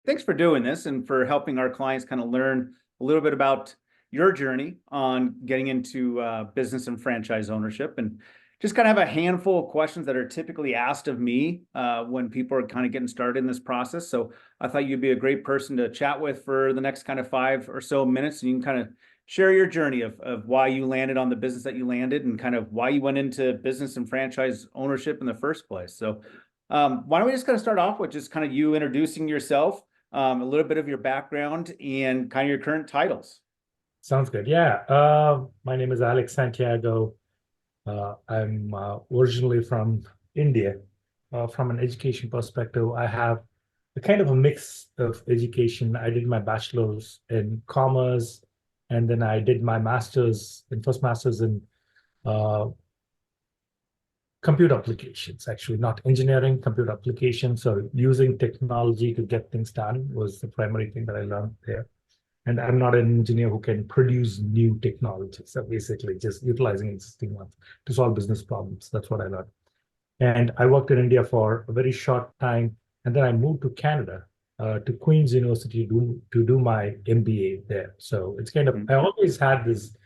thanks for doing this and for helping our clients kind of learn a little bit about your journey on getting into business and franchise ownership. And just kind of have a handful of questions that are typically asked of me when people are kind of getting started in this process. So I thought you'd be a great person to chat with for the next kind of 5 or so minutes. And you can kind of share your journey of why you landed on the business that you landed and kind of why you went into business and franchise ownership in the first place. So why don't we just kind of start off with just kind of you introducing yourself, a little bit of your background and kind of your current titles. Sounds good. Yeah. My name is Alex Santiago. I'm originally from India. From an education perspective, I have a kind of a mix of education. I did my bachelor's in commerce, and then I did my master's in uh, computer applications, actually, not engineering, computer applications. So using technology to get things done was the primary thing that I learned there. And I'm not an engineer who can produce new technologies. So basically just utilizing existing ones to solve business problems. That's what I learned. And I worked in India for a very short time. And then I moved to Canada, to Queen's University to do my MBA there. So it's kind of, I always had this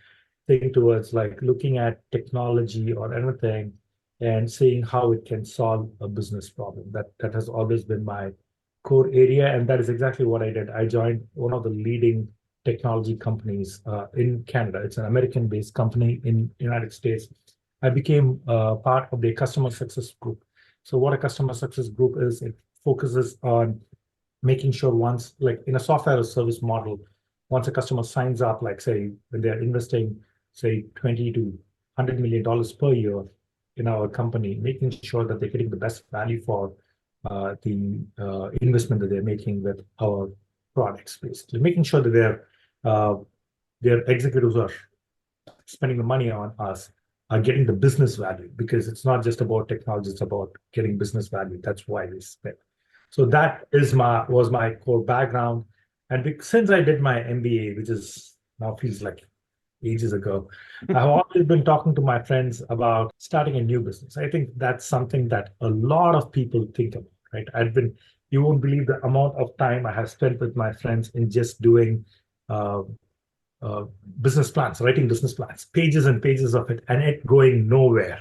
thing towards like looking at technology or anything and seeing how it can solve a business problem. That has always been my core area, and that is exactly what I did. I joined one of the leading technology companies in Canada. It's an American-based company in United States. I became part of the customer success group. So what a customer success group is, it focuses on making sure once, like in a software as a service model, once a customer signs up, like say when they're investing, say 20 to $100 million per year in our company, making sure that they're getting the best value for the investment that they're making with our products, basically making sure that their executives are spending the money on us are getting the business value, because it's not just about technology, it's about getting business value. That's why we spend. So that was my core background. And since I did my MBA, which is now feels like ages ago, I've always been talking to my friends about starting a new business. I think that's something that a lot of people think about, right? You won't believe the amount of time I have spent with my friends in just doing uh, business plans, writing business plans, pages and pages of it, and it going nowhere.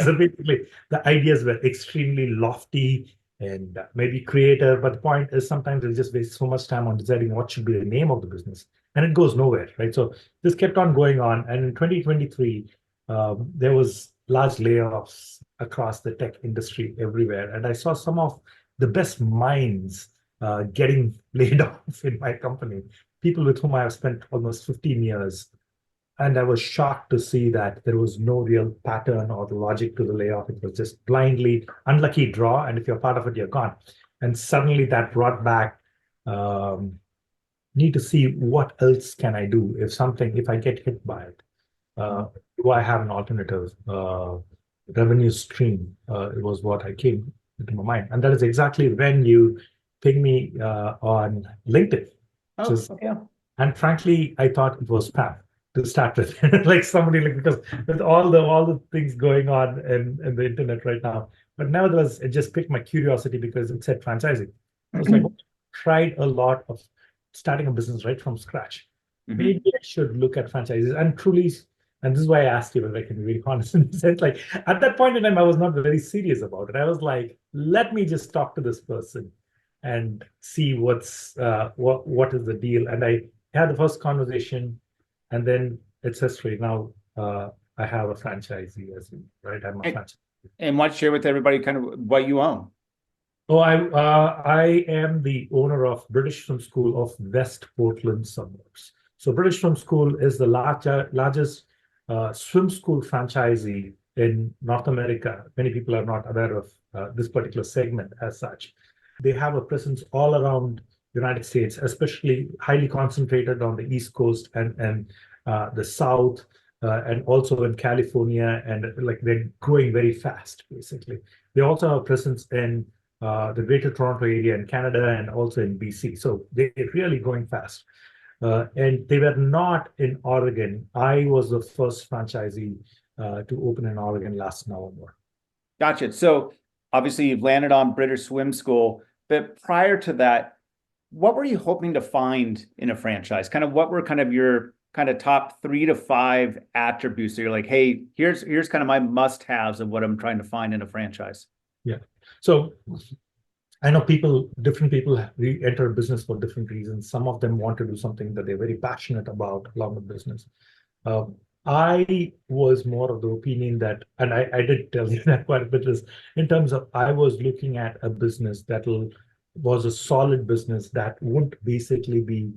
So basically, the ideas were extremely lofty and maybe creative, but the point is sometimes we just waste so much time on deciding what should be the name of the business, and it goes nowhere, right? So this kept on going on, and in 2023, there was large layoffs across the tech industry everywhere, and I saw some of the best minds getting laid off in my company, people with whom I have spent almost 15 years. And I was shocked to see that there was no real pattern or logic to the layoff. It was just blindly unlucky draw. And if you're part of it, you're gone. And suddenly that brought back, need to see what else can I do if I get hit by it. Do I have an alternative revenue stream? It was what I came into my mind. And that is exactly when you ping me on LinkedIn. Oh, Just, yeah. and frankly, I thought it was spam to start with, like somebody like, because with all the things going on in the internet right now. But nevertheless, it just piqued my curiosity because it said franchising. I was like, tried a lot of starting a business right from scratch. Maybe I should look at franchises and truly, and this is why I asked you whether I can be really honest in the sense, like at that point in time, I was not very serious about it. I was like, let me just talk to this person and see what is the deal. And I had the first conversation, and then it's history. Now I have a franchisee, as you, right? I'm a franchisee. And why don't you share with everybody kind of what you own? Oh, I am the owner of British Swim School of West Portland suburbs. So British Swim School is the largest swim school franchisee in North America. Many people are not aware of this particular segment as such. They have a presence all around the United States, especially highly concentrated on the East Coast and the South, and also in California, and like they're growing very fast, basically. They also have a presence in the Greater Toronto area in Canada and also in BC. So they're really going fast. And they were not in Oregon. I was the first franchisee to open in Oregon last November. Gotcha. So obviously you've landed on British Swim School, but prior to that, what were you hoping to find in a franchise? Kind of what were kind of your kind of top 3 to 5 attributes that you're like, hey, here's kind of my must-haves of what I'm trying to find in a franchise. Yeah. So I know different people enter a business for different reasons. Some of them want to do something that they're very passionate about along with business. Uh, I was more of the opinion that, and I did tell you that quite a bit, is in terms of I was looking at a business that was a solid business that wouldn't basically be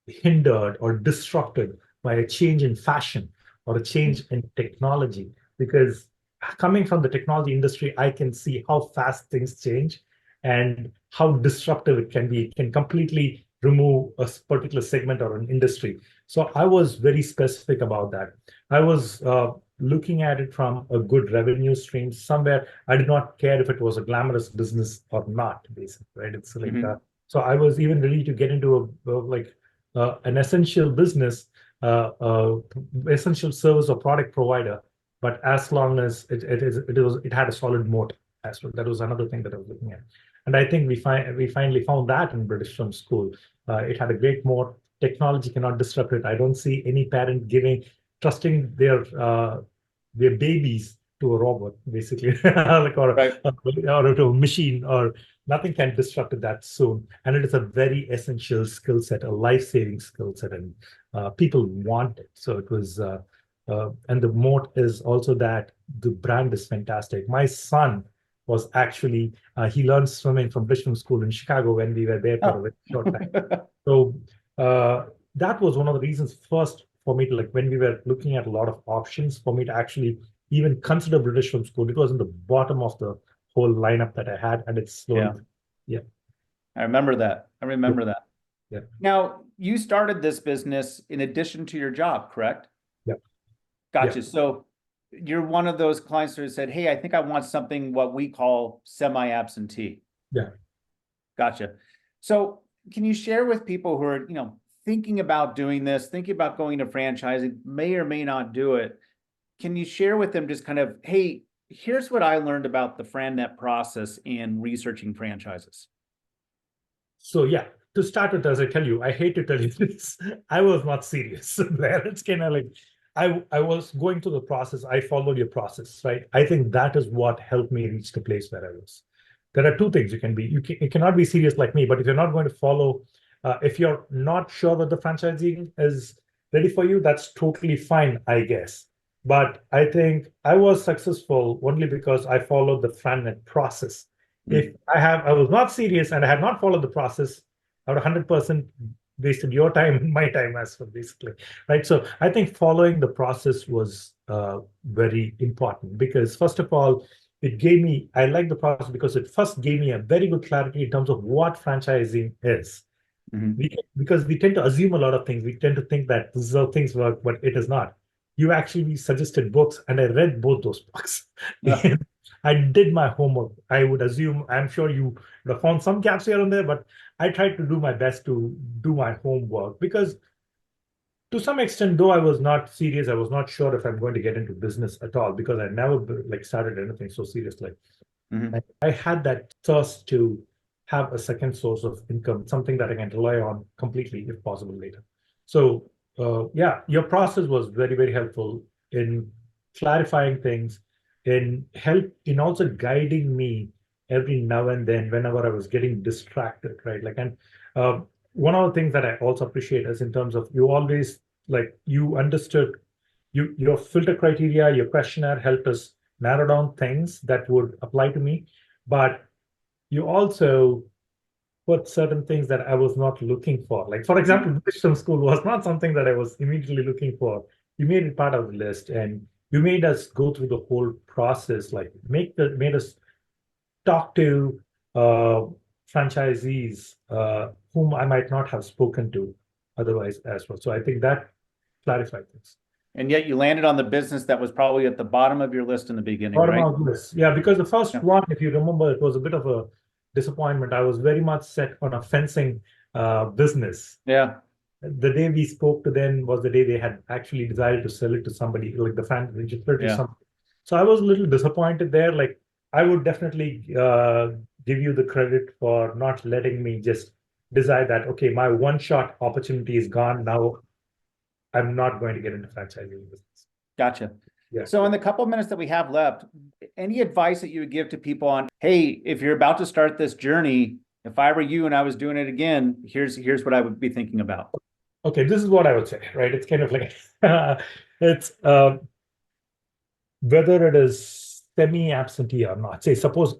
hindered or disrupted by a change in fashion or a change in technology. Because coming from the technology industry, I can see how fast things change and how disruptive it can be. It can completely remove a particular segment or an industry. So I was very specific about that. I was looking at it from a good revenue stream somewhere. I did not care if it was a glamorous business or not, basically, right? It's like, so I was even ready to get into an essential business, essential service or product provider, but as long as it had a solid moat as well. That was another thing that I was looking at. And I think we finally found that in British Film School. It had a great moat. Technology cannot disrupt it. I don't see any parent trusting their babies to a robot, basically, like Right. or to a machine, or nothing can disrupt it that soon. And it is a very essential skill set, a life-saving skill set, and people want it. So it was, and the moat is also that the brand is fantastic. My son was actually, he learned swimming from British Film School in Chicago when we were there for a very short time. So that was one of the reasons first for me to, like, when we were looking at a lot of options, for me to actually even consider British Film School. It was in the bottom of the whole lineup that I had, and it's slowly, yeah. I remember that. that. Yeah. Now, you started this business in addition to your job, correct? Yeah. Gotcha. Yeah. So you're one of those clients who said, hey, I think I want something what we call semi-absentee. Yeah. Gotcha. So can you share with people who are, thinking about doing this, thinking about going to franchising, may or may not do it? Can you share with them just kind of, hey, here's what I learned about the FranNet process in researching franchises? So yeah, to start with, as I tell you, I hate to tell you this, I was not serious there. It's kind of like, I was going through the process. I followed your process, right? I think that is what helped me reach the place where I was. There are two things you can be. You cannot be serious like me, but if you're not going to follow, if you're not sure that the franchising is ready for you, that's totally fine, I guess. But I think I was successful only because I followed the FranNet process. If I was not serious and I had not followed the process, I would 100% wasted your time and my time as well, basically, right? So I think following the process was very important because, first of all, I like the process because it first gave me a very good clarity in terms of what franchising is. Because we tend to assume a lot of things. We tend to think that this is how things work, but it is not. You actually suggested books, and I read both those books. Yeah. I did my homework. I would assume, I'm sure you would have found some gaps here and there, but I tried to do my best to do my homework because, to some extent, though I was not serious, I was not sure if I'm going to get into business at all because I never started anything so seriously. I had that thirst to have a second source of income, something that I can rely on completely if possible later. So yeah, your process was very, very helpful in clarifying things, in also guiding me every now and then whenever I was getting distracted, right? And one of the things that I also appreciate is in terms of you always, you understood your filter criteria, your questionnaire helped us narrow down things that would apply to me, but you also put certain things that I was not looking for. Like, for example, British School was not something that I was immediately looking for. You made it part of the list, and you made us go through the whole process, made us talk to franchisees whom I might not have spoken to otherwise as well. So I think that clarified things. And yet you landed on the business that was probably at the bottom of your list in the beginning, Bottom right? of the list. Yeah, because the first one, if you remember, it was a bit of a disappointment. I was very much set on a fencing business. Yeah. The day we spoke to them was the day they had actually decided to sell it to somebody, like the fan registered to somebody. So I was a little disappointed there. I would definitely give you the credit for not letting me just decide that, okay, my one-shot opportunity is gone. Now I'm not going to get into franchising business. Gotcha. Yeah. So in the couple of minutes that we have left, any advice that you would give to people on, hey, if you're about to start this journey, if I were you and I was doing it again, here's what I would be thinking about. Okay, this is what I would say, right? It's kind of like it's whether it is semi-absentee or not. Say, suppose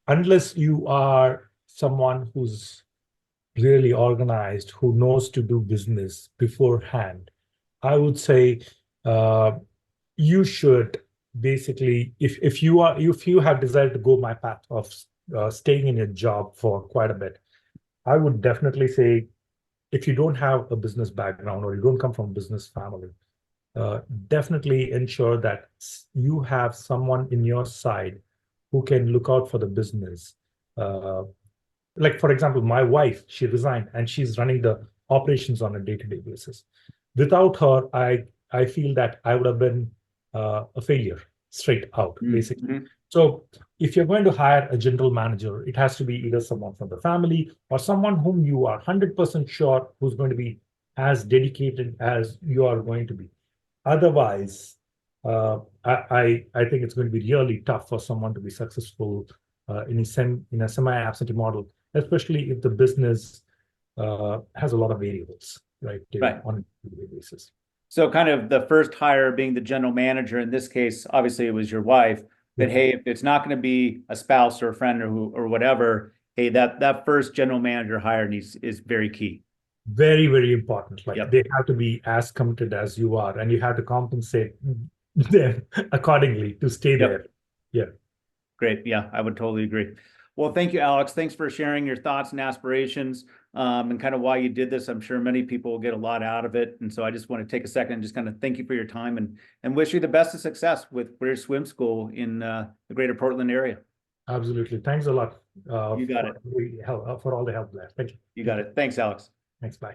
unless you are someone who's really organized, who knows to do business beforehand, I would say you should basically, if you have decided to go my path of staying in your job for quite a bit, I would definitely say if you don't have a business background or you don't come from a business family, definitely ensure that you have someone in your side who can look out for the business. Like, for example, my wife, she resigned and she's running the operations on a day-to-day basis. Without her, I feel that I would have been a failure straight out, basically. Mm-hmm. So if you're going to hire a general manager, it has to be either someone from the family or someone whom you are 100% sure who's going to be as dedicated as you are going to be. Otherwise, I think it's going to be really tough for someone to be successful in a semi-absentee model, especially if the business has a lot of variables, right? Right. On a daily basis. So kind of the first hire being the general manager, in this case, obviously it was your wife, that, hey, if it's not going to be a spouse or a friend or whatever, hey, that first general manager hire is very key. Very, very important. Like, Yep. they have to be as committed as you are, and you have to compensate them accordingly to stay there. Yeah. Great. Yeah, I would totally agree. Well, thank you, Alex. Thanks for sharing your thoughts and aspirations, and kind of why you did this. I'm sure many people will get a lot out of it. And so I just want to take a second and just kind of thank you for your time and wish you the best of success with British Swim School in the greater Portland area. Absolutely. Thanks a lot You got it. for all the help there. Thank you. You got it. Thanks, Alex. Thanks. Bye.